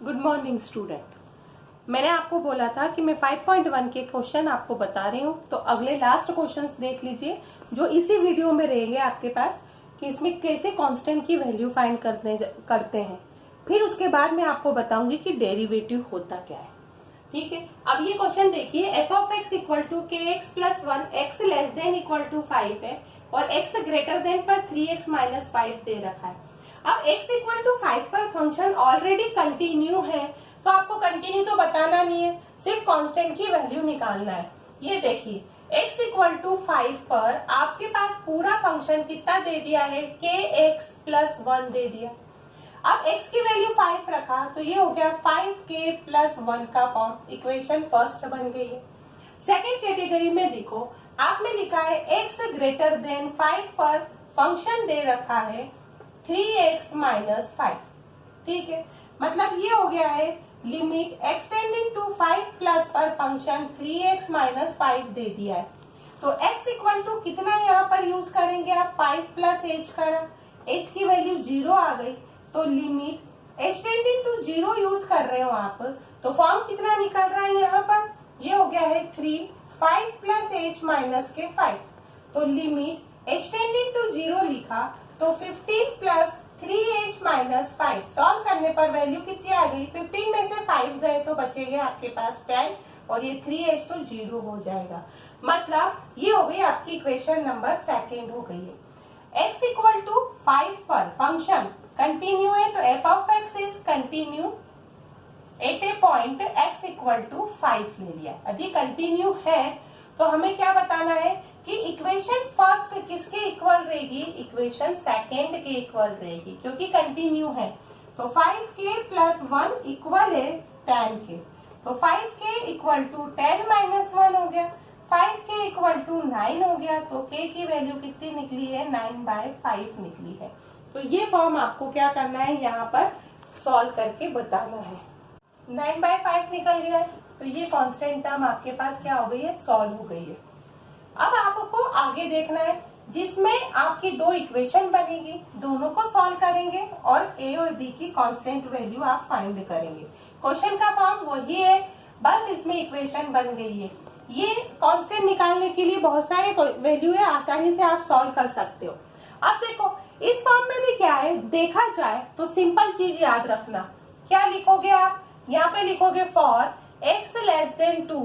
Good morning student. मैंने आपको बोला था कि मैं 5.1 के क्वेश्चन आपको बता रही हूँ, तो अगले लास्ट क्वेश्चंस देख लीजिए जो इसी वीडियो में रहेंगे आपके पास कि इसमें कैसे कांस्टेंट की वैल्यू फाइंड करते हैं। फिर उसके बाद मैं आपको बताऊंगी कि डेरिवेटिव होता क्या है। ठीक है, अब ये क्वेश्चन देखिए, F of X equal to के X plus 1 X less than equal to 5 है और एक्स ग्रेटर देन पर 3x माइनस 5 दे रखा है। अब x इक्वल टू 5 पर फंक्शन ऑलरेडी कंटिन्यू है, तो आपको कंटिन्यू तो बताना नहीं है, सिर्फ कांस्टेंट की वैल्यू निकालना है। ये देखिए, x इक्वल टू 5 पर आपके पास पूरा फंक्शन कितना दे दिया है, kx प्लस 1 दे दिया। अब x की वैल्यू 5 रखा तो ये हो गया 5k प्लस 1 का फॉर्म, इक्वेशन फर्स्ट बन गई है। सेकेंड कैटेगरी में देखो, आपने लिखा है x ग्रेटर देन 5 पर फंक्शन दे रखा है 3x माइनस 5। ठीक है, मतलब ये हो गया है लिमिट एक्सटेंडिंग टू 5 प्लस पर फंक्शन 3x माइनस 5 दे दिया है। तो x इक्वल टू कितना यहाँ पर यूज करेंगे आप, 5 प्लस h करा, h की वैल्यू 0 आ गई, तो लिमिट एक्सटेंडिंग टू 0 यूज कर रहे हो आप, तो फॉर्म कितना निकल रहा है यहाँ पर, ये हो गया है 3, 5 प्लस h माइनस के 5, तो लिमिट एक्सटेंडिंग टू 0 लिखा तो 15 प्लस 3h माइनस 5 सॉल्व करने पर वैल्यू कितनी आ गई, 15 में से 5 गए तो बचेगा आपके पास 10 और ये 3h तो 0 हो जाएगा। मतलब ये हो गई आपकी इक्वेशन नंबर सेकेंड हो गई है। x इक्वल टू 5 पर फंक्शन कंटिन्यू है, तो f of x is continue at a point x equal to 5 ले लिया। यदि कंटिन्यू है तो हमें क्या बताना है कि इक्वेशन फर्स्ट किसके इक्वल रहेगी, इक्वेशन सेकेंड के इक्वल रहेगी, क्योंकि कंटिन्यू है। तो 5k प्लस 1 इक्वल है 10k, तो 5k इक्वल टू 10 माइनस 1 हो गया, 5k इक्वल टू 9 हो गया, तो k की वैल्यू कितनी निकली है, 9/5 निकली है। तो ये फॉर्म आपको क्या करना है, यहाँ पर सॉल्व करके बताना है। 9/5 निकल गया है, तो ये कांस्टेंट टर्म आपके पास क्या हो गई है, सॉल्व हो गई है। अब आपको आगे देखना है जिसमें आपकी दो इक्वेशन बनेगी, दोनों को सॉल्व करेंगे और a और b की कांस्टेंट वैल्यू आप फाइंड करेंगे। क्वेश्चन का फॉर्म वही है, बस इसमें इक्वेशन बन गई है। ये कांस्टेंट निकालने के लिए बहुत सारे वैल्यू है, आसानी से आप सॉल्व कर सकते हो। अब देखो इस फॉर्म में भी क्या है, देखा जाए तो सिंपल चीज याद रखना, क्या लिखोगे आप, यहाँ पे लिखोगे for x less than 2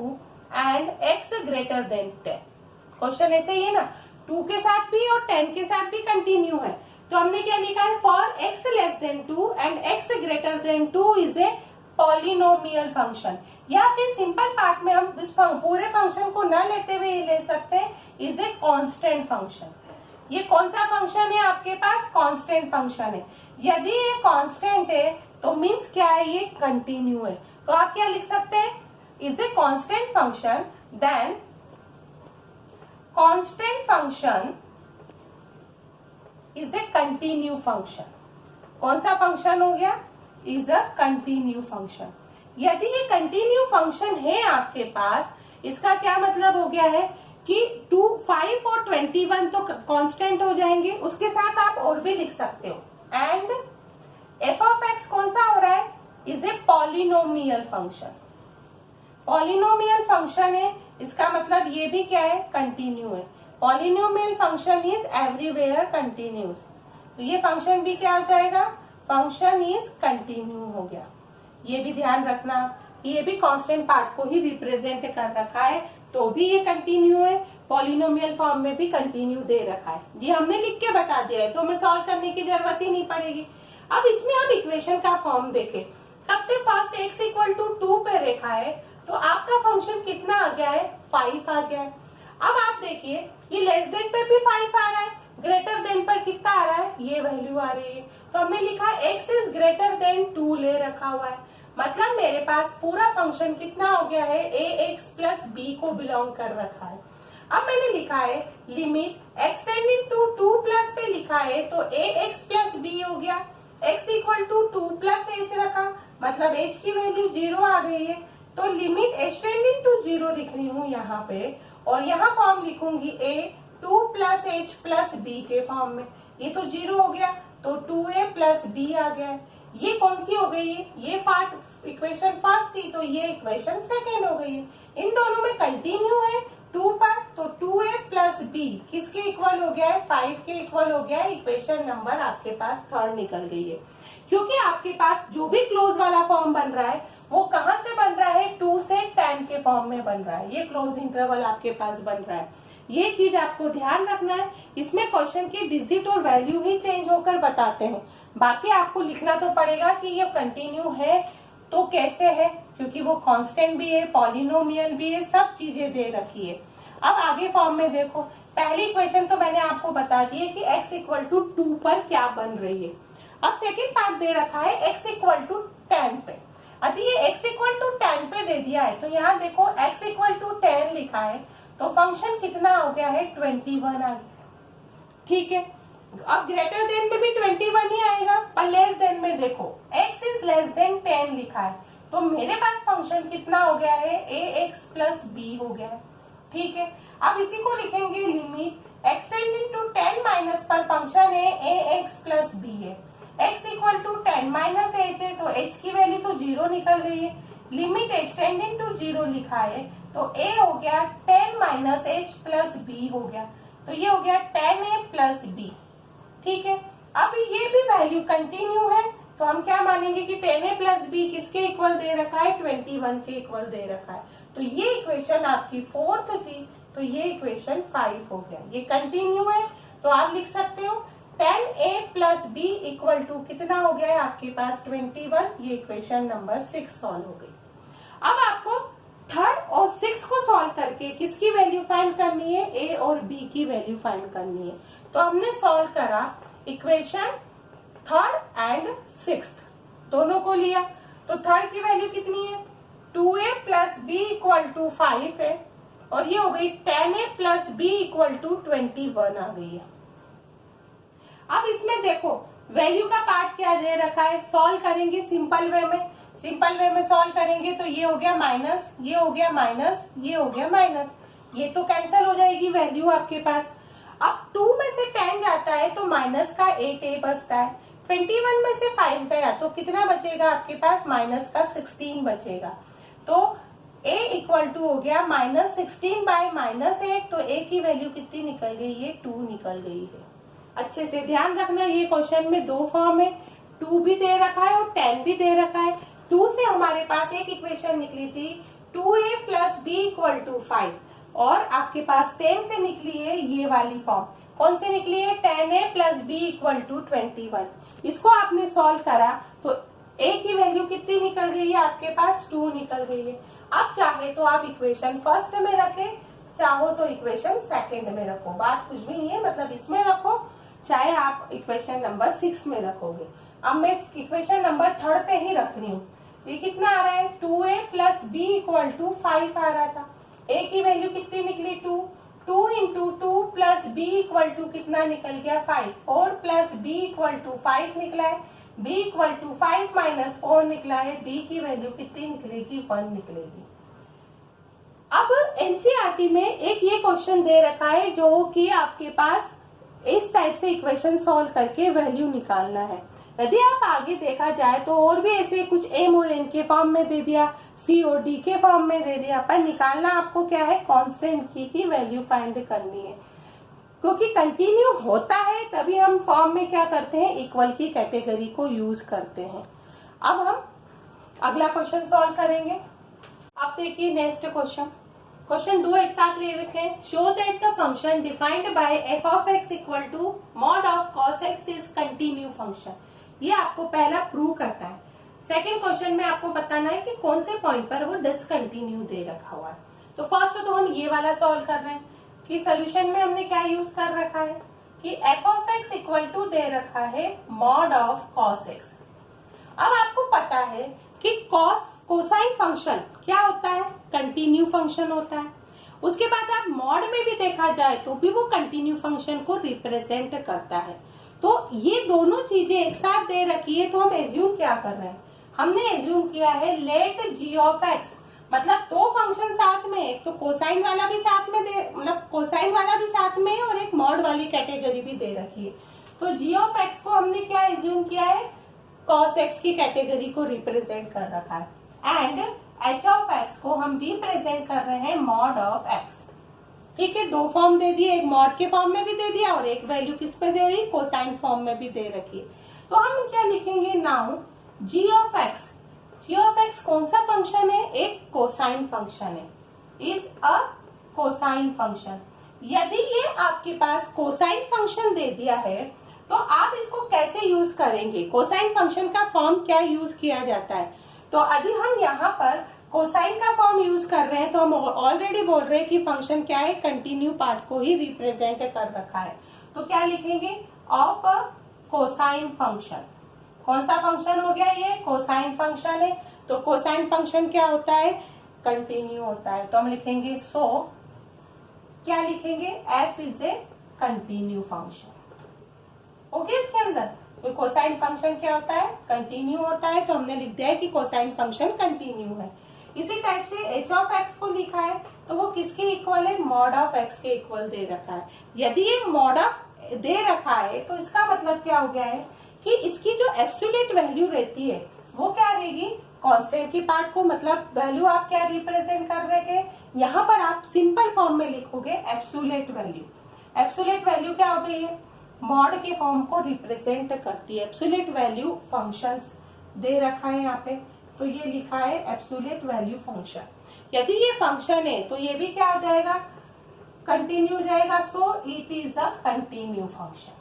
and x greater than 10। Question ऐसे ही है ना, 2 के साथ भी और 10 के साथ भी कंटिन्यू है, तो हमने क्या लिखा है, for x less than 2 and x greater than 2 is a polynomial function, या फिर सिंपल पार्ट में हम इस पूरे फंक्शन को न लेते हुए ले सकते हैं, इज ए कांस्टेंट फंक्शन। ये कौन सा फंक्शन है आपके पास, कांस्टेंट फंक्शन है। यदि ये कांस्टेंट है तो मीन्स क्या है, ये कंटिन्यू है, तो आप क्या लिख सकते हैं, is a constant function, then constant function is a continue function. कौन सा फंक्शन हो गया, इज अ कंटिन्यू फंक्शन। यदि ये कंटिन्यू फंक्शन है आपके पास, इसका क्या मतलब हो गया है कि 2, 5 और 21 तो कांस्टेंट हो जाएंगे, उसके साथ आप और भी लिख सकते हो। एंड f ऑफ x कौन सा हो रहा है, is a polynomial function. Polynomial function है, इसका मतलब ये भी क्या है, कंटिन्यू है। Polynomial function is everywhere continuous, तो ये फंक्शन भी क्या हो जाएगा, फंक्शन इज कंटिन्यू हो गया। ये भी ध्यान रखना, ये भी कांस्टेंट पार्ट को ही रिप्रेजेंट कर रखा है, तो भी ये कंटिन्यू है, पॉलिनोमियल फॉर्म में भी कंटिन्यू दे रखा है। ये हमने लिख के बता दिया है, तो हमें सॉल्व करने की जरूरत ही नहीं पड़ेगी। अब इसमें हम इक्वेशन का फॉर्म देखें, सबसे फर्स्ट x इक्वल टू 2 पे रेखा है, तो आपका फंक्शन कितना आ गया है, 5 आ गया है। अब आप देखिए ये लेस देन पर भी 5 आ रहा है, ग्रेटर देन पर कितना आ रहा है, ये वैल्यू आ रही है, तो हमने लिखा x इज ग्रेटर देन 2 ले रखा हुआ है, मतलब मेरे पास पूरा फंक्शन कितना हो गया है, ax प्लस b को बिलोंग कर रखा है। अब मैंने लिखा है लिमिट एक्सटेंडिंग टू 2 प्लस पे लिखा है, तो ax प्लस b हो गया, x equal to 2 plus h रखा, मतलब h की वैल्यू 0 आ गई है, तो लिमिट एक्सटेंडिंग टू 0 लिख रही हूँ यहाँ पे, और यहाँ फॉर्म लिखूंगी a 2 plus h plus b के फॉर्म में। ये तो 0 हो गया, तो 2a प्लस b आ गया है। ये कौन सी हो गई है, ये इक्वेशन फर्स्ट थी तो ये इक्वेशन सेकेंड हो गई है। इन दोनों में कंटिन्यू है 2 पर, तो 2a प्लस बी किसके इक्वल हो गया है, 5 के इक्वल हो गया है। इक्वेशन नंबर आपके पास थर्ड निकल गई है, क्योंकि आपके पास जो भी क्लोज वाला फॉर्म बन रहा है वो कहां से बन रहा है, 2 से 10 के फॉर्म में बन रहा है। ये क्लोज इंटरवल आपके पास बन रहा है, ये चीज आपको ध्यान रखना है। इसमें क्वेश्चन की डिजिट और वैल्यू ही चेंज होकर बताते हैं, बाकी आपको लिखना तो पड़ेगा कि ये कंटिन्यू है तो कैसे है, क्योंकि वो कांस्टेंट भी है, पॉलिनोमियल भी है, सब चीजें दे रखी है। अब आगे फॉर्म में देखो, पहली इक्वेशन तो मैंने आपको बता दी है कि x इक्वल टू 2 पर क्या बन रही है। अब सेकेंड पार्ट दे रखा है x इक्वल टू 10 पे। अभी ये x इक्वल टू 10 पे दे दिया है, तो यहाँ देखो x इक्वल टू 10 लिखा है, तो फंक्शन कितना हो गया है, 21 आ गया। ठीक है, अब ग्रेटर देन में भी 21 ही आएगा, पर लेस देन में देखो x इज लेस देन 10 लिखा है, तो मेरे पास फंक्शन कितना हो गया है, ax प्लस b हो गया है। ठीक है, अब इसी को लिखेंगे लिमिट एक्सटेंडिंग टू 10 माइनस पर फंक्शन है ax प्लस b है, x equal to 10 minus h है, तो h की वैल्यू तो 0 निकल रही है। लिमिट एक्सटेंडिंग टू 0 लिखा है, तो a हो गया 10 माइनस h प्लस b हो गया, तो ये हो गया 10a प्लस b। ठीक है, अब ये भी वैल्यू कंटिन्यू है, तो हम क्या मानेंगे कि 10a प्लस b किसके इक्वल दे रखा है, 21 के इक्वल दे रखा है। तो ये इक्वेशन आपकी फोर्थ थी, तो ये इक्वेशन 5 हो गया। ये कंटिन्यू है, तो आप लिख सकते हो 10a plus b equal to कितना हो गया है आपके पास 21। ये इक्वेशन नंबर 6 सॉल्व हो गई। अब आपको थर्ड और 6 को सॉल्व करके किसकी वैल्यू फाइंड करनी है, a और b की वैल्यू फाइंड करनी है। तो हमने सॉल्व करा इक्वेशन थर्ड एंड 6 दोनों को लिया, तो थर्ड की वैल्यू कितनी है, 2a plus b equal to 5 है, और ये हो गई 10a plus b equal to 21 आ गई है। अब इसमें देखो वैल्यू का पार्ट क्या दे रखा है, सॉल्व करेंगे सिंपल वे में। सिंपल वे में सॉल्व करेंगे तो ये हो गया माइनस, ये हो गया माइनस, ये हो गया माइनस, ये तो कैंसिल हो जाएगी वैल्यू आपके पास। अब 2 में से 10 जाता है तो माइनस का 8a बचता है, 21 में से 5 गया तो कितना बचेगा आपके पास, माइनस का 16 बचेगा। तो a इक्वल टू हो गया माइनस 16 बाय माइनस 8, तो a की वैल्यू कितनी निकल गई है, 2 निकल गई है। अच्छे से ध्यान रखना, ये क्वेश्चन में दो फॉर्म है, 2 भी दे रखा है और 10 भी दे रखा है। 2 से हमारे पास एक इक्वेशन निकली थी 2a plus b equal to 5, और आपके पास 10 से निकली है ये वाली फॉर्म। कौन से निकली है, 10a plus b equal to 21। इसको आपने सॉल्व करा तो a की वैल्यू कितनी निकल गई है आपके पास, 2 निकल गई है। अब चाहे तो आप इक्वेशन फर्स्ट में रखें, चाहो तो इक्वेशन सेकंड में रखो, बात कुछ भी नहीं है, मतलब इसमें रखो, चाहे आप इक्वेशन नंबर 6 में रखोगे। अब मैं इक्वेशन नंबर थर्ड पे ही रख रही हूँ। ये कितना आ रहा है, 2a plus b equal to 5 आ रहा था, a की वैल्यू कितनी निकली, 2, 2 into 2 plus b equal to कितना निकल गया, 5, 4 प्लस b इक्वल टू 5 निकला है, b इक्वल टू 5 माइनस 4 निकला है, b की वैल्यू कितनी निकलेगी, 1 निकलेगी। अब एनसीईआरटी में एक ये क्वेश्चन दे रखा है जो कि आपके पास इस टाइप से इक्वेशन सॉल्व करके वैल्यू निकालना है। यदि आप आगे देखा जाए तो और भी ऐसे कुछ m और n के फॉर्म में दे दिया, c और d के फॉर्म में दे दिया, पर निकालना आपको क्या है, कांस्टेंट की ही वैल्यू फाइंड करनी है। क्योंकि कंटिन्यू होता है तभी हम फॉर्म में क्या करते हैं, इक्वल की कैटेगरी को यूज करते हैं। अब हम अगला क्वेश्चन सॉल्व करेंगे। आप देखिए नेक्स्ट क्वेश्चन, क्वेश्चन 2 एक साथ ले रखे हैं। Show that the function defined by F of X equal to mod of cos X is continue function. ये आपको पहला प्रूव करना है। सेकंड क्वेश्चन में आपको बताना है कि कौन से पॉइंट पर वो डिसकंटिन्यू दे रखा हुआ है। तो फर्स्ट तो हम ये वाला सॉल्व कर रहे हैं कि सोल्यूशन में हमने क्या यूज कर रखा है कि F of X equal to दे रखा है मॉड ऑफ कॉस एक्स। अब आपको पता है कि कोसाइन फंक्शन क्या होता है, कंटिन्यू फंक्शन होता है। उसके बाद आप मॉड में भी देखा जाए तो भी वो कंटिन्यू फंक्शन को रिप्रेजेंट करता है। तो ये दोनों चीजें एक साथ दे रखी है, तो हम एज्यूम क्या कर रहे हैं, हमने एज्यूम किया है लेट जी ऑफ एक्स, मतलब दो फंक्शन साथ में, एक तो कोसाइन वाला भी साथ में दे, मतलब कोसाइन वाला भी साथ में है और एक मॉड वाली कैटेगरी भी दे रखी है। तो जी ऑफ एक्स को हमने क्या एज्यूम किया है, कॉस एक्स की कैटेगरी को रिप्रेजेंट कर रखा है। एंड एच ऑफ एक्स को हम रिप्रेजेंट कर रहे हैं मॉड ऑफ एक्स। ठीक है, दो फॉर्म दे दिए, एक मॉड के फॉर्म में भी दे दिया और एक वैल्यू किस में दे रही, कोसाइन फॉर्म में भी दे रखी है। तो हम क्या लिखेंगे now, G of X. G of X कौन सा फंक्शन है, एक कोसाइन फंक्शन है, इज अ कोसाइन फंक्शन। यदि ये आपके पास कोसाइन फंक्शन दे दिया है तो आप इसको कैसे यूज करेंगे, कोसाइन फंक्शन का फॉर्म क्या यूज किया जाता है। तो यदि हम यहाँ पर कोसाइन का फॉर्म यूज कर रहे हैं तो हम ऑलरेडी बोल रहे हैं कि फंक्शन क्या है, कंटिन्यू पार्ट को ही रिप्रेजेंट कर रखा है। तो क्या लिखेंगे, ऑफ अ कोसाइन फंक्शन। कौन सा फंक्शन हो गया, ये कोसाइन फंक्शन है। तो कोसाइन फंक्शन क्या होता है, कंटिन्यू होता है। तो हम लिखेंगे सो क्या लिखेंगे, F is a continue function. Okay, इसके अंदर तो कोसाइन फंक्शन क्या होता है, कंटिन्यू होता है। तो हमने लिख दिया है कि कोसाइन फंक्शन कंटिन्यू है। इसी टाइप से एच ऑफ एक्स को लिखा है तो वो किसके इक्वल है, मॉड ऑफ एक्स के इक्वल दे रखा है। यदि ये मॉड ऑफ दे रखा है तो इसका मतलब क्या हो गया है कि इसकी जो एब्सोल्यूट वैल्यू रहती है वो क्या रहेगी, कांस्टेंट की पार्ट को, मतलब वैल्यू आप क्या रिप्रेजेंट कर रहे थे, यहाँ पर आप सिंपल फॉर्म में लिखोगे एब्सोल्यूट वैल्यू। एब्सोल्यूट वैल्यू क्या हो गई है, मॉड के फॉर्म को रिप्रेजेंट करती है। एब्सोल्यूट वैल्यू फंक्शंस दे रखा है यहाँ पे, तो ये लिखा है एब्सोल्यूट वैल्यू फंक्शन। यदि ये फंक्शन है तो ये भी क्या हो जाएगा, कंटिन्यू हो जाएगा। So it is a continue function.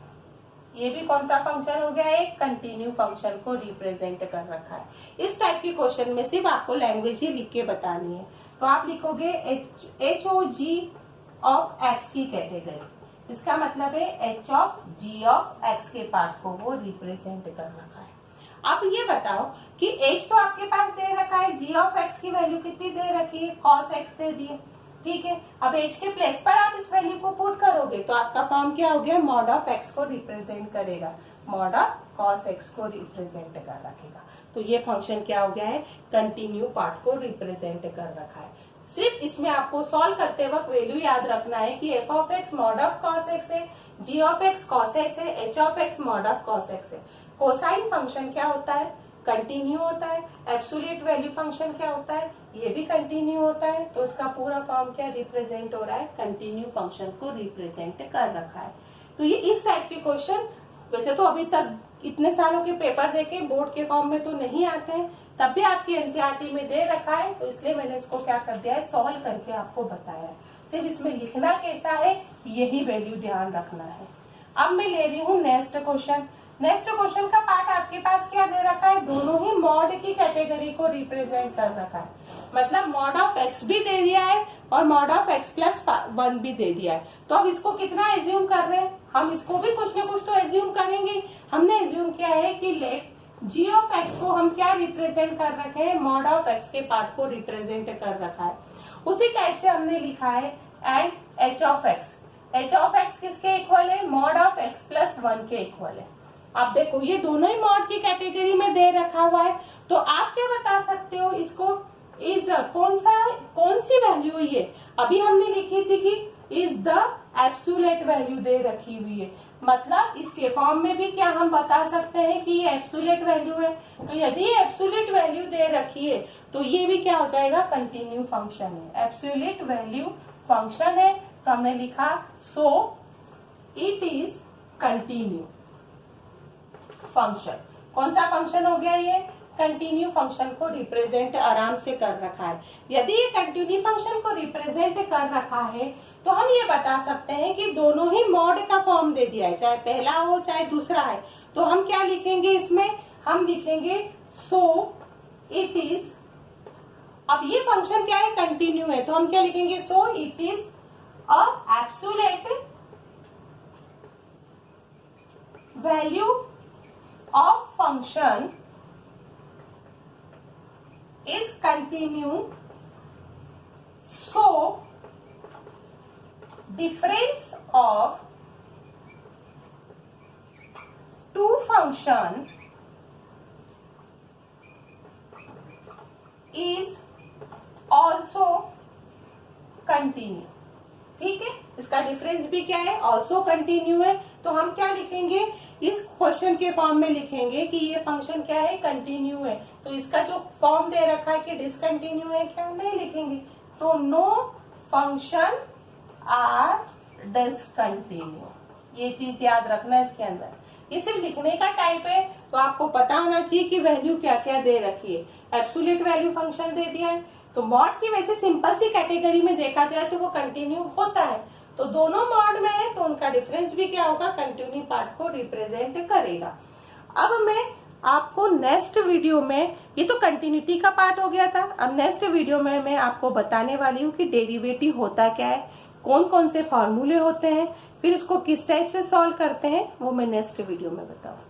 ये भी कौन सा फंक्शन हो गया, एक कंटिन्यू फंक्शन को रिप्रेजेंट कर रखा है। इस टाइप की क्वेश्चन में सिर्फ आपको लैंग्वेज ही लिख के बतानी है। तो आप लिखोगे H O G of X की कैटेगरी, इसका मतलब है H of G of X के पार्ट को वो रिप्रेजेंट कर रखा है। अब ये बताओ कि एच तो आपके पास दे रखा है, जी ऑफ एक्स की वैल्यू कितनी दे रखी है, कॉस एक्स दे दिए। ठीक है, अब एच के प्लेस पर आप इस वैल्यू को पुट करोगे तो आपका फॉर्म क्या हो गया, मॉड ऑफ एक्स को रिप्रेजेंट करेगा, मॉड ऑफ कॉस एक्स को रिप्रेजेंट कर रखेगा। तो ये फंक्शन क्या हो गया है, कंटिन्यू पार्ट को रिप्रेजेंट कर रखा है। सिर्फ इसमें आपको सॉल्व करते वक्त वैल्यू याद रखना है कि F of x mod of cos x है, जी ऑफ एक्स कॉस एक्स है, H of x mod of cos x है। कोसाइन फंक्शन क्या होता है, कंटिन्यू होता है। एब्सोल्यूट वैल्यू फंक्शन क्या होता है, ये भी कंटिन्यू होता है। तो इसका पूरा फॉर्म क्या रिप्रेजेंट हो रहा है, कंटिन्यू फंक्शन को रिप्रेजेंट कर रखा है। तो ये इस टाइप के क्वेश्चन वैसे तो अभी तक इतने सालों के पेपर देखे बोर्ड के फॉर्म में तो नहीं आते हैं, तब भी आपकी एनसीईआरटी में दे रखा है, तो इसलिए मैंने इसको क्या कर दिया है, सॉल्व करके आपको बताया है। सिर्फ इसमें लिखना कैसा है यही वैल्यू ध्यान रखना है। अब मैं ले रही हूँ नेक्स्ट क्वेश्चन। नेक्स्ट क्वेश्चन का पार्ट आपके पास क्या दे रखा है, दोनों ही मॉड की कैटेगरी को रिप्रेजेंट कर रखा है। मतलब मॉड ऑफ एक्स भी दे दिया है और मॉड ऑफ एक्स प्लस 1 भी दे दिया है। तो अब इसको कितना एज्यूम कर रहे हैं, हम इसको भी कुछ न कुछ तो एज्यूम करेंगे। हमने एज्यूम किया है कि लेट जी ऑफ एक्स को हम क्या रिप्रेजेंट कर रखे हैं, मॉड ऑफ एक्स के पार्ट को रिप्रेजेंट कर रखा है। उसी टाइप से हमने लिखा है and H of x. H of x किसके इक्वल है, मॉड ऑफ एक्स प्लस 1 के इक्वल है। आप देखो ये दोनों ही मॉड की कैटेगरी में दे रखा हुआ है, तो आप क्या बता सकते हो इसको, इज कौन सी वैल्यू है ये, अभी हमने लिखी थी कि इज द एब्सोल्यूट वैल्यू दे रखी हुई है। मतलब इसके फॉर्म में भी क्या हम बता सकते हैं कि ये एब्सोल्यूट वैल्यू है। तो यदि ये एब्सोल्यूट वैल्यू दे रखी है तो ये भी क्या हो जाएगा, कंटिन्यू फंक्शन है, एब्सोल्यूट वैल्यू फंक्शन है। तो हमने लिखा so it is continue function. कौन सा फंक्शन हो गया ये, कंटिन्यू फंक्शन को रिप्रेजेंट आराम से कर रखा है। यदि ये कंटिन्यू फंक्शन को रिप्रेजेंट कर रखा है तो हम ये बता सकते हैं कि दोनों ही मॉड का फॉर्म दे दिया है, चाहे पहला हो चाहे दूसरा है। तो हम क्या लिखेंगे इसमें, हम लिखेंगे सो इट इज, अब ये फंक्शन क्या है, कंटिन्यू है, तो हम क्या लिखेंगे, so it is a absolute value of function is continue, so difference of two function is also continue। ठीक है, इसका डिफरेंस भी क्या है, ऑल्सो कंटिन्यू है। तो हम क्या लिखेंगे, इस क्वेश्चन के फॉर्म में लिखेंगे कि ये फंक्शन क्या है, कंटिन्यू है। तो तो इसका जो फॉर्म दे रखा है कि डिसकंटिन्यू है क्या, नहीं लिखेंगे। तो नो फंक्शन आर डिसकंटिन्यू, ये चीज याद रखना है इसके अंदर। ये सिर्फ लिखने का टाइप है, तो आपको पता होना चाहिए कि वैल्यू क्या क्या दे रखी है। एब्सोल्यूट वैल्यू फंक्शन दे दिया है, तो मॉड की वैसे सिंपल सी कैटेगरी में देखा जाए तो वो कंटिन्यू होता है, तो दोनों मॉड में है तो उनका डिफरेंस भी क्या होगा, कंटिन्यू पार्ट को रिप्रेजेंट करेगा। अब मैं आपको नेक्स्ट वीडियो में, ये तो कंटिन्यूटी का पार्ट हो गया था, अब नेक्स्ट वीडियो में मैं आपको बताने वाली हूँ कि डेरिवेटिव होता क्या है, कौन कौन से फॉर्मूले होते हैं, फिर इसको किस टाइप से सॉल्व करते हैं, वो मैं नेक्स्ट वीडियो में बताऊँ।